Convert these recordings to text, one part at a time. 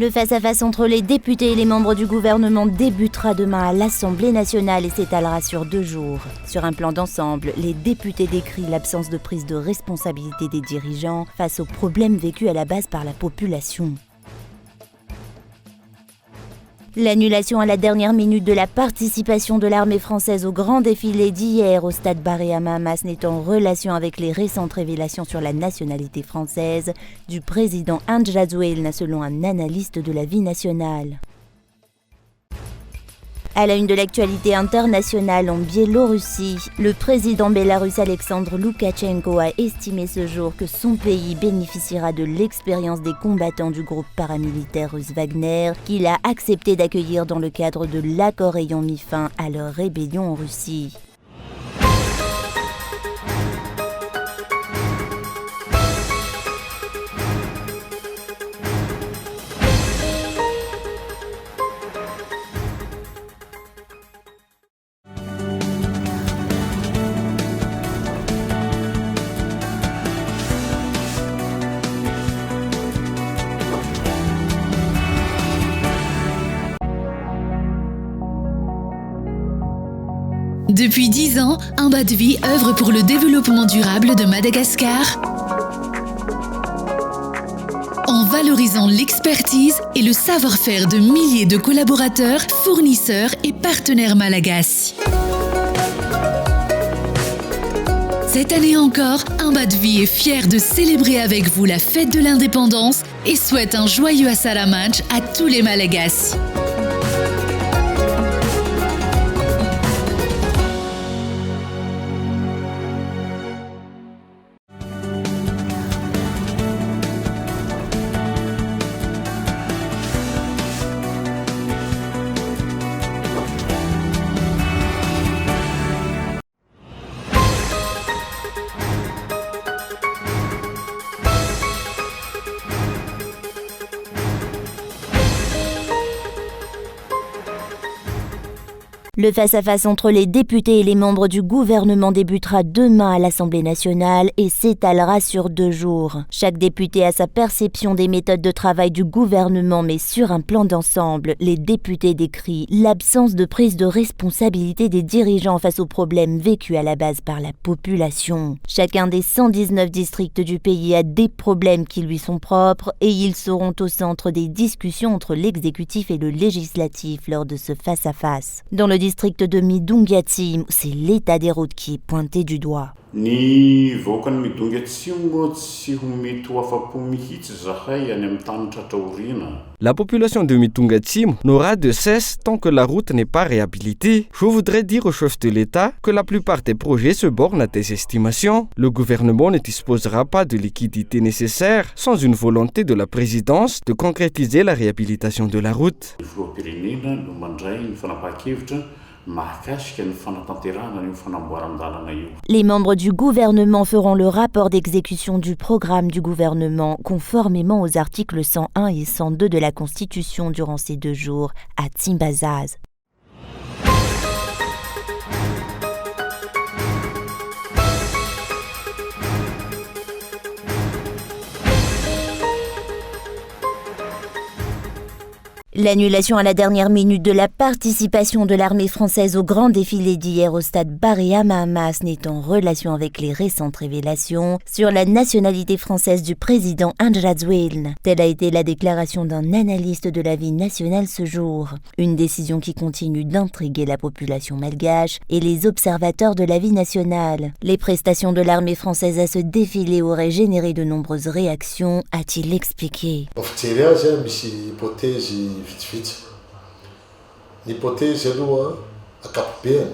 Le face-à-face entre les députés et les membres du gouvernement débutera demain à l'Assemblée nationale et s'étalera sur 2 jours. Sur un plan d'ensemble, les députés décrient l'absence de prise de responsabilité des dirigeants face aux problèmes vécus à la base par la population. L'annulation à la dernière minute de la participation de l'armée française au grand défilé d'hier au stade Baré-Hammam Hamas n'est en relation avec les récentes révélations sur la nationalité française du président Ndjadouelna, selon un analyste de la vie nationale. À la une de l'actualité internationale en Biélorussie, le président bélarusse Alexandre Loukachenko a estimé ce jour que son pays bénéficiera de l'expérience des combattants du groupe paramilitaire russe Wagner, qu'il a accepté d'accueillir dans le cadre de l'accord ayant mis fin à leur rébellion en Russie. Depuis 10 ans, Un bas de vie œuvre pour le développement durable de Madagascar en valorisant l'expertise et le savoir-faire de milliers de collaborateurs, fournisseurs et partenaires malagasy. Cette année encore, Un bas de vie est fier de célébrer avec vous la fête de l'indépendance et souhaite un joyeux Assalamanch à tous les Malagasy. Le face-à-face entre les députés et les membres du gouvernement débutera demain à l'Assemblée nationale et s'étalera sur 2 jours. Chaque député a sa perception des méthodes de travail du gouvernement, mais sur un plan d'ensemble, les députés décrient l'absence de prise de responsabilité des dirigeants face aux problèmes vécus à la base par la population. Chacun des 119 districts du pays a des problèmes qui lui sont propres et ils seront au centre des discussions entre l'exécutif et le législatif lors de ce face-à-face. Dans le district de Midungatsimo, c'est l'état des routes qui est pointé du doigt. Ny vahoaka ny Midungatsimo tsy ho mety ho afa-po mihitsy zahay any amin'ny tany tratra aoriana. La population de Midungatsimo n'aura de cesse tant que la route n'est pas réhabilitée. Je voudrais dire au chef de l'État que la plupart des projets se bornent à des estimations. Le gouvernement ne disposera pas de liquidités nécessaires sans une volonté de la présidence de concrétiser la réhabilitation de la route. Les membres du gouvernement feront le rapport d'exécution du programme du gouvernement conformément aux articles 101 et 102 de la Constitution durant ces 2 jours à Tsimbazaz. L'annulation à la dernière minute de la participation de l'armée française au grand défilé d'hier au stade Baré-Hammam Hamas n'est en relation avec les récentes révélations sur la nationalité française du président Ndjadouelna. Telle a été la déclaration d'un analyste de la vie nationale ce jour. Une décision qui continue d'intriguer la population malgache et les observateurs de la vie nationale. Les prestations de l'armée française à ce défilé auraient généré de nombreuses réactions, a-t-il expliqué. L'hypothèse aloha ankapobeny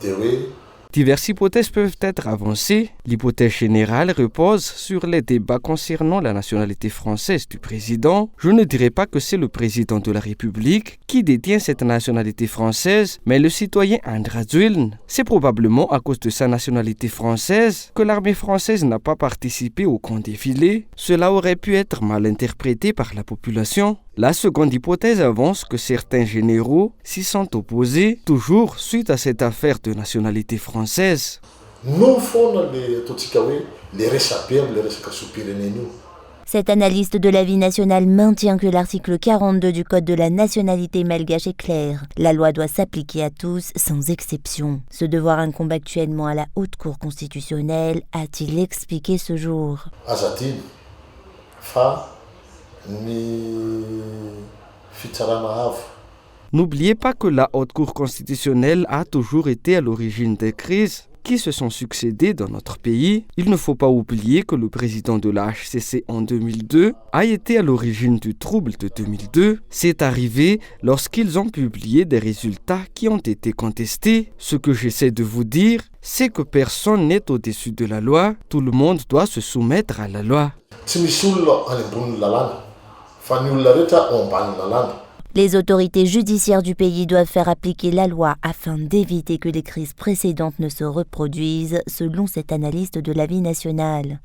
dia hoe diverses hypothèses peuvent être avancées. L'hypothèse générale repose sur les débats concernant la nationalité française du président. Je ne dirais pas que c'est le président de la République qui détient cette nationalité française, mais le citoyen Ndjadouelna. C'est probablement à cause de sa nationalité française que l'armée française n'a pas participé au grand défilé. Cela aurait pu être mal interprété par la population. La seconde hypothèse avance que certains généraux s'y sont opposés, toujours suite à cette affaire de nationalité française. no foana le ataontsika hoe le resabe am'le resaka sopirenena io. Cet analyste de la vie nationale maintient que l'article 42 du Code de la nationalité malgache est clair. La loi doit s'appliquer à tous, sans exception. Ce devoir incombe actuellement à la Haute Cour constitutionnelle, a-t-il expliqué ce jour. N'oubliez pas que la Haute Cour constitutionnelle a toujours été à l'origine des crises qui se sont succédées dans notre pays. Il ne faut pas oublier que le président de la HCC en 2002 a été à l'origine du trouble de 2002. C'est arrivé lorsqu'ils ont publié des résultats qui ont été contestés. Ce que j'essaie de vous dire, c'est que personne n'est au-dessus de la loi. Tout le monde doit se soumettre à la loi. Les autorités judiciaires du pays doivent faire appliquer la loi afin d'éviter que les crises précédentes ne se reproduisent, selon cet analyste de la vie nationale.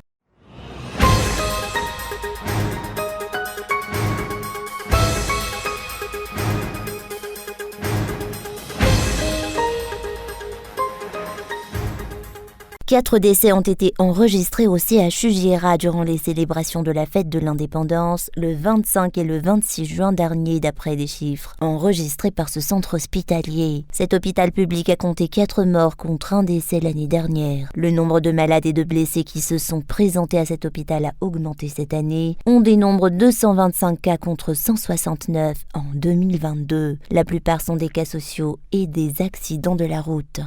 Quatre décès ont été enregistrés au CHU Giera durant les célébrations de la fête de l'indépendance le 25 et le 26 juin dernier d'après des chiffres enregistrés par ce centre hospitalier. Cet hôpital public a compté 4 morts contre 1 décès l'année dernière. Le nombre de malades et de blessés qui se sont présentés à cet hôpital a augmenté cette année. On dénombre 225 cas contre 169 en 2022. La plupart sont des cas sociaux et des accidents de la route.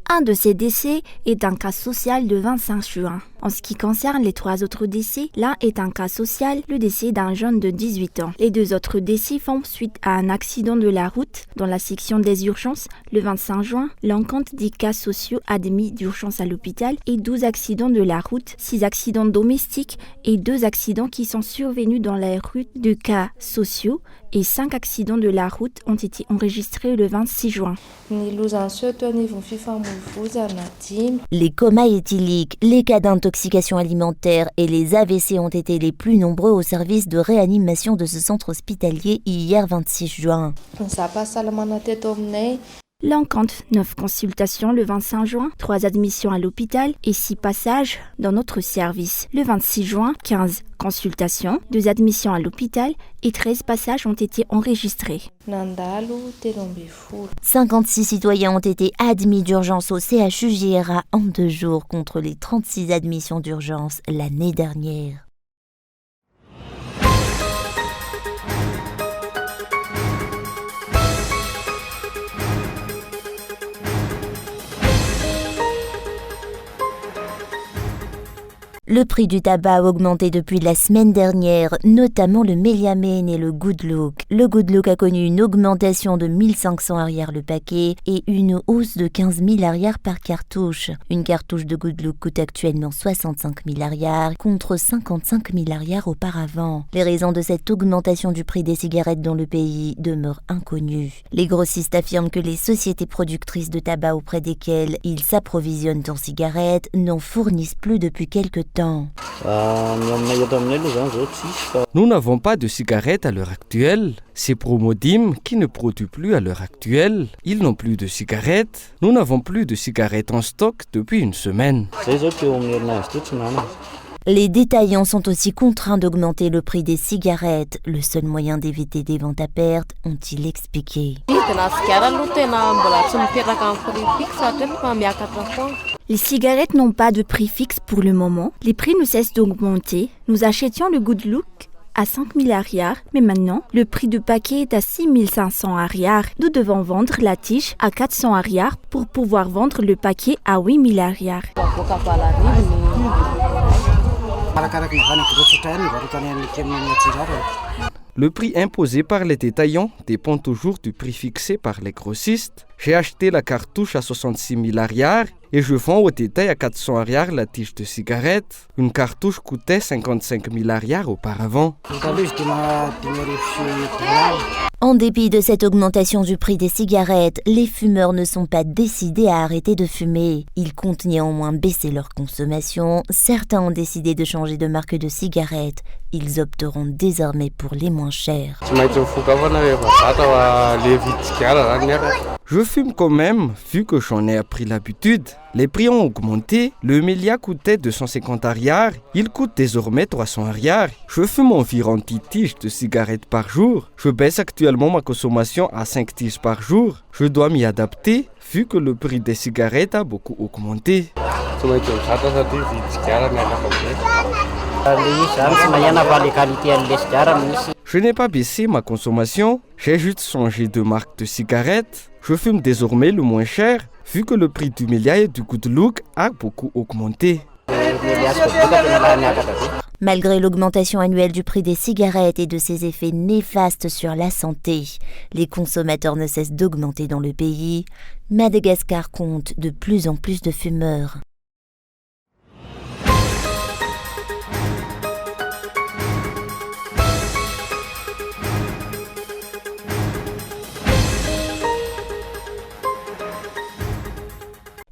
Un de ces décès est un cas social de 25 juin. En ce qui concerne les 3 autres décès, l'un est un cas social, le décès d'un jeune de 18 ans. Les 2 autres décès font suite à un accident de la route dans la section des urgences le 25 juin. L'on compte 10 cas sociaux admis d'urgence à l'hôpital et 12 accidents de la route, 6 accidents domestiques et 2 accidents qui sont survenus dans les routes. 2 cas sociaux et 5 accidents de la route ont été enregistrés le 26 juin. Les comas éthyliques, les cas d'intoxication alimentaire et les AVC ont été les plus nombreux au service de réanimation de ce centre hospitalier hier 26 juin. L'on compte 9 consultations le 25 juin, 3 admissions à l'hôpital et 6 passages dans notre service. Le 26 juin, 15 consultations, 2 admissions à l'hôpital et 13 passages ont été enregistrés. 56 citoyens ont été admis d'urgence au CHU Giera en 2 jours contre les 36 admissions d'urgence l'année dernière. Le prix du tabac a augmenté depuis la semaine dernière, notamment le Meliamen et le Good Look. Le Good Look a connu une augmentation de 1500 arrières le paquet et une hausse de 15 000 arrières par cartouche. Une cartouche de Good Look coûte actuellement 65 000 arrières contre 55 000 arrières auparavant. Les raisons de cette augmentation du prix des cigarettes dans le pays demeurent inconnues. Les grossistes affirment que les sociétés productrices de tabac auprès desquelles ils s'approvisionnent en cigarettes n'en fournissent plus depuis quelque temps. Nous n'avons pas de cigarettes à l'heure actuelle. C'est Promodim qui ne produit plus à l'heure actuelle. Ils n'ont plus de cigarettes. Nous n'avons plus de cigarettes en stock depuis une semaine. Les détaillants sont aussi contraints d'augmenter le prix des cigarettes, le seul moyen d'éviter des ventes à perte, ont-ils expliqué. Les cigarettes n'ont pas de prix fixe pour le moment. Les prix ne cessent d'augmenter. Nous achetions le Good Look à 5 000 arrières, mais maintenant, le prix du paquet est à 6 500 arrières. Nous devons vendre la tige à 400 arrières pour pouvoir vendre le paquet à 8 000 arrières. Le prix imposé par les détaillants dépend toujours du prix fixé par les grossistes. J'ai acheté la cartouche à 66 000 arrières et je vends au détail à 400 arrières la tige de cigarette. Une cartouche coûtait 55 000 arrières auparavant. En dépit de cette augmentation du prix des cigarettes, les fumeurs ne sont pas décidés à arrêter de fumer. Ils comptent néanmoins baisser leur consommation. Certains ont décidé de changer de marque de cigarettes. Ils opteront désormais pour les moins chères. Je fume quand même, vu que j'en ai appris l'habitude. Les prix ont augmenté, le mélia coûtait 250 arrières, il coûte désormais 300 arrières. Je fume environ 10 tiges de cigarettes par jour. Je baisse actuellement ma consommation à 5 tiges par jour. Je dois m'y adapter, vu que le prix des cigarettes a beaucoup augmenté. Je n'ai pas baissé ma consommation, j'ai juste changé de marque de cigarettes. Je fume désormais le moins cher, vu que le prix du mélia et du Good Look a beaucoup augmenté. Malgré l'augmentation annuelle du prix des cigarettes et de ses effets néfastes sur la santé, les consommateurs ne cessent d'augmenter dans le pays. Madagascar compte de plus en plus de fumeurs.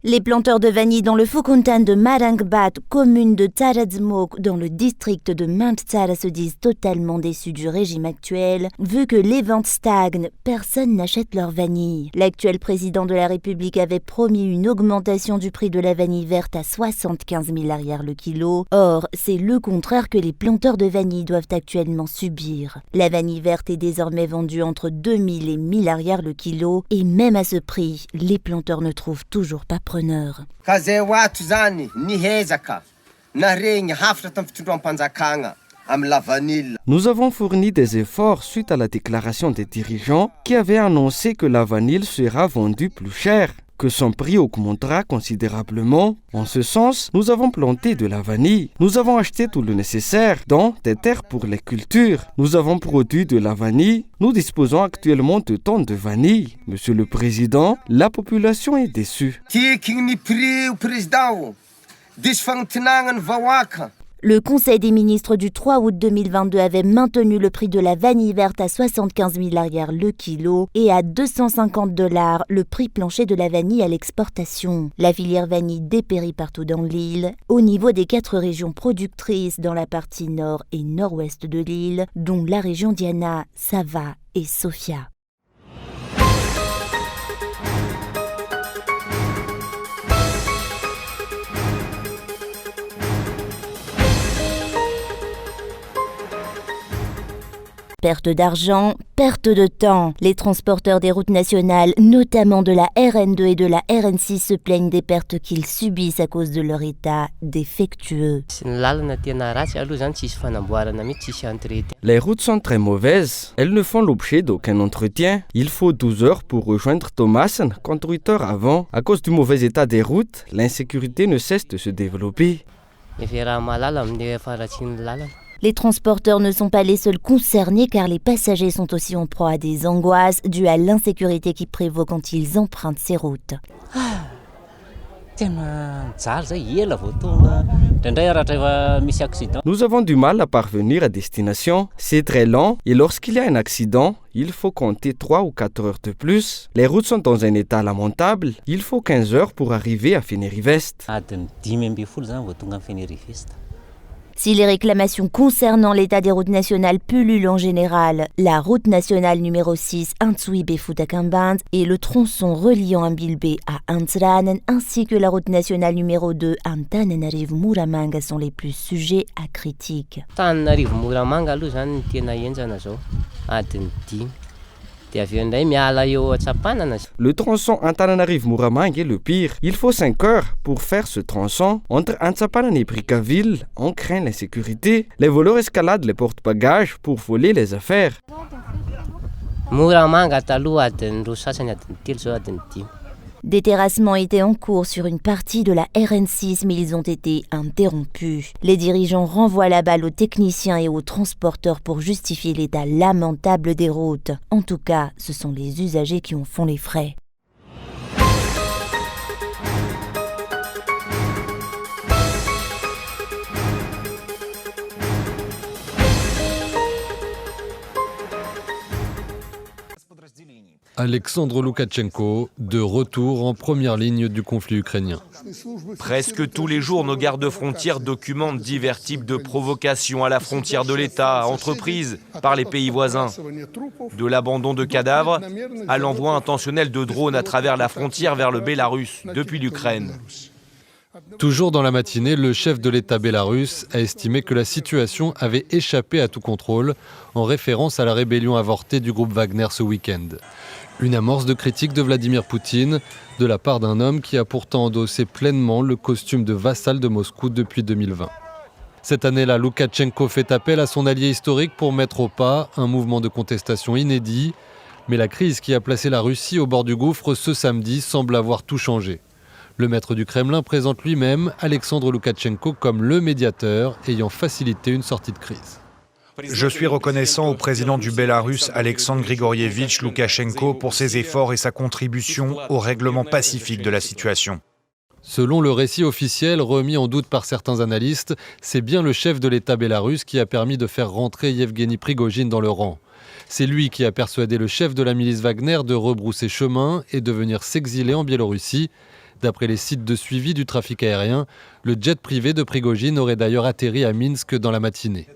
Les planteurs de vanille dans le Fukuntan de Marangbat, commune de Taradzmok, dans le district de Mantsara, se disent totalement déçus du régime actuel. Vu que les ventes stagnent, personne n'achète leur vanille. L'actuel président de la République avait promis une augmentation du prix de la vanille verte à 75 000 arrières le kilo. Or, c'est le contraire que les planteurs de vanille doivent actuellement subir. La vanille verte est désormais vendue entre 2000 et 1000 arrières le kilo, et même à ce prix, les planteurs ne trouvent toujours pas preneur. Nous avons fourni des efforts suite à la déclaration des dirigeants qui avaient annoncé que la vanille sera vendue plus cher, que son prix augmentera considérablement. En ce sens, nous avons planté de la vanille. Nous avons acheté tout le nécessaire, dont des terres pour les cultures. Nous avons produit de la vanille. Nous disposons actuellement de tonnes de vanille. Monsieur le Président, la population est déçue. Le Conseil des ministres du 3 août 2022 avait maintenu le prix de la vanille verte à 75 000 arrières le kilo et à $250 le prix plancher de la vanille à l'exportation. La filière vanille dépérit partout dans l'île, au niveau des 4 régions productrices dans la partie nord et nord-ouest de l'île, dont la région Diana, Sava et Sofia. Perte d'argent, perte de temps. Les transporteurs des routes nationales, notamment de la RN2 et de la RN6, se plaignent des pertes qu'ils subissent à cause de leur état défectueux. Les routes sont très mauvaises. Elles ne font l'objet d'aucun entretien. Il faut 12 heures pour rejoindre Thomassen contre 8 heures avant. À cause du mauvais état des routes, l'insécurité ne cesse de se développer. Les transporteurs ne sont pas les seuls concernés car les passagers sont aussi en proie à des angoisses dues à l'insécurité qui prévaut quand ils empruntent ces routes. Nous avons du mal à parvenir à destination. C'est très lent et lorsqu'il y a un accident, il faut compter 3 ou 4 heures de plus. Les routes sont dans un état lamentable. Il faut 15 heures pour arriver à Fenerive-Est. Si les réclamations concernant l'état des routes nationales pullulent en général, la route nationale numéro 6 Antsuibe-Futakamband et le tronçon reliant Ambilbe à Antsranen ainsi que la route nationale numéro 2 Antananarivo-Muramanga sont les plus sujets à critiques. Le tronçon Antananarivo-Muramanga est le pire. Il faut 5 heures pour faire ce tronçon. Entre Antsapanan et Brickaville, on craint l'insécurité. Les voleurs escaladent les porte-bagages pour voler les affaires. Des terrassements étaient en cours sur une partie de la RN6, mais ils ont été interrompus. Les dirigeants renvoient la balle aux techniciens et aux transporteurs pour justifier l'état lamentable des routes. En tout cas, ce sont les usagers qui en font les frais. Alexandre Loukachenko, de retour en première ligne du conflit ukrainien. Presque tous les jours, nos gardes-frontières documentent divers types de provocations à la frontière de l'État, entreprises par les pays voisins. De l'abandon de cadavres à l'envoi intentionnel de drones à travers la frontière vers le Bélarus, depuis l'Ukraine. Toujours dans la matinée, le chef de l'État bélarusse a estimé que la situation avait échappé à tout contrôle en référence à la rébellion avortée du groupe Wagner ce week-end. Une amorce de critique de Vladimir Poutine de la part d'un homme qui a pourtant endossé pleinement le costume de vassal de Moscou depuis 2020. Cette année-là, Loukachenko fait appel à son allié historique pour mettre au pas un mouvement de contestation inédit. Mais la crise qui a placé la Russie au bord du gouffre ce samedi semble avoir tout changé. Le maître du Kremlin présente lui-même Alexandre Loukachenko comme le médiateur ayant facilité une sortie de crise. Je suis reconnaissant au président du Bélarus, Alexandre Grigorievitch Loukachenko, pour ses efforts et sa contribution au règlement pacifique de la situation. Selon le récit officiel remis en doute par certains analystes, c'est bien le chef de l'État bélarusse qui a permis de faire rentrer Yevgeny Prigojine dans le rang. C'est lui qui a persuadé le chef de la milice Wagner de rebrousser chemin et de venir s'exiler en Biélorussie. D'après les sites de suivi du trafic aérien, le jet privé de Prigojine aurait d'ailleurs atterri à Minsk dans la matinée.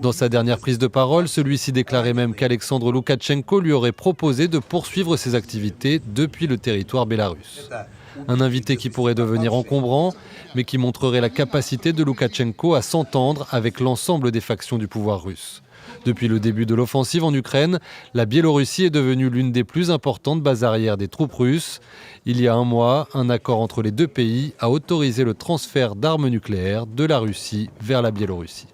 Dans sa dernière prise de parole, celui-ci déclarait même qu'Alexandre Loukachenko lui aurait proposé de poursuivre ses activités depuis le territoire bélarusse. Un invité qui pourrait devenir encombrant, mais qui montrerait la capacité de Loukachenko à s'entendre avec l'ensemble des factions du pouvoir russe. Depuis le début de l'offensive en Ukraine, la Biélorussie est devenue l'une des plus importantes bases arrières des troupes russes. Il y a un mois, un accord entre les deux pays a autorisé le transfert d'armes nucléaires de la Russie vers la Biélorussie.